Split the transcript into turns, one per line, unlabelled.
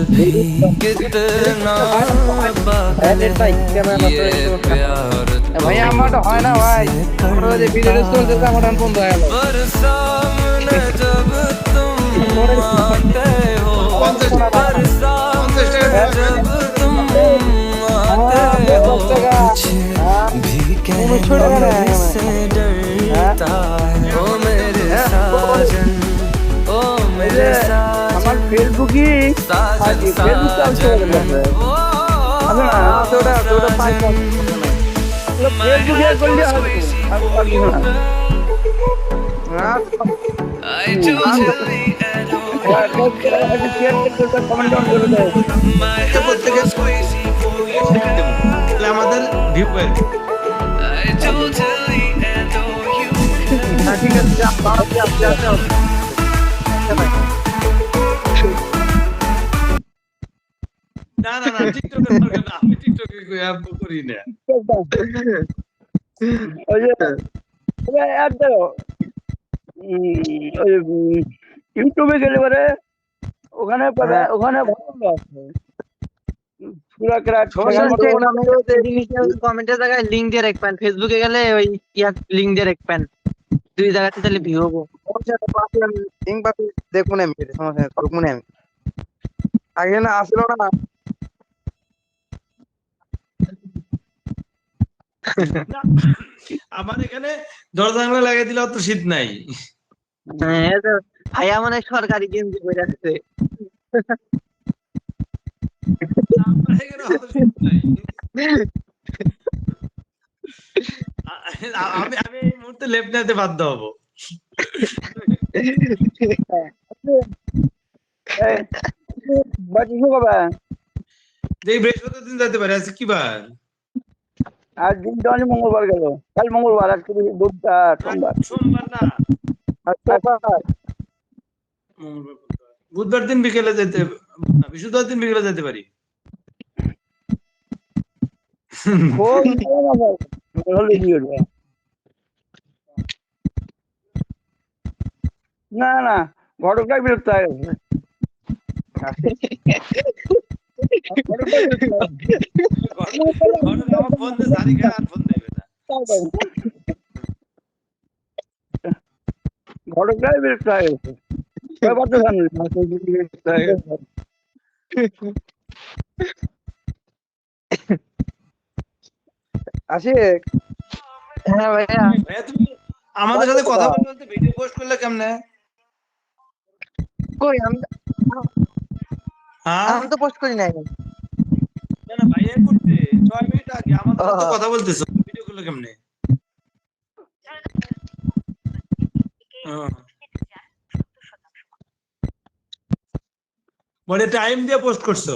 भी कितना पागल है ये प्यार
ভাই আমারটা হয় না ভাই আমরা যে ভিডিও চলতে তো আমার বন্ধ হয়ে গেল
पर सामने जब तुम आते हो पर सामने जब तुम आते हो कुछ भी कहने से डरता है ओ मेरे साजन ओ मेरे
আমার
साजन
ফেসবুকে
साजन
ফেসবুক চালু করে গেছে আমি না তোটা তোটা পাই না ফেসবুকে করলে হবে আমি পারি না
I totally
কমেন্ট অন করে দাও
my heart was crazy for you
আমাদের view
I totally adore you
ঠিক আছে যা
না না না টিকটকের দরকার না আমি টিকটকে অ্যাপ করি না
ওই যে অ্যাড দাও ওই ইউটিউবে গেলে পরে ওখানে পাবে ওখানে ভালো আছে পুরা ক্র্যাক
কমেন্টের জায়গায় লিংক দিয়ে রাখবেন ফেসবুকে গেলে ওই লিংক দিয়ে রাখবেন দুই জায়গাতে তাহলে ভিউ হবো
লিংক পাবি দেখুন আমি সমস্যা করুন আমি আগে না আসলো না
আমার এখানে দরজা জানলা লাগিয়ে দিলে অত শীত নাই
হ্যাঁ তো ভাইয়া মানে সরকারি গেঞ্জি পরে আছে
আমার এখানে অত শীত নাই আমি আমি এই মুহূর্তে লেফট নিতে বাধ্য হবো
বাকি কবে
এই বৃহস্পতিবার দিন যেতে পারে আজকে কি বার
আজ দিনটা অনেক মঙ্গলবার গেল কাল মঙ্গলবার আজকে বুধবার সোমবার
সোমবার না বুধবার দিন বিকেলে যেতে না বৃহস্পতিবার দিন বিকেলে যেতে পারি
না না ঘটকটাই বিরক্ত হয়ে গেছে
ফোন দিয়ে সারি খায় আর ফোন দেবে না
ঘটকটাই বিরক্ত হয়ে গেছে ব্যাপার তো জানি আসে
হ্যাঁ ভাইয়া
ভাইয়া তুমি আমাদের সাথে কথা বলতে বলতে ভিডিও পোস্ট করলে কেমনে
কই
হ্যাঁ
আমি তো পোস্ট করি নাই
না না ভাইয়া করতে 6 মিনিট আগে আমাদের সাথে কথা বলতেছো ভিডিও করলে কেমনে বলে টাইম দিয়ে পোস্ট করছো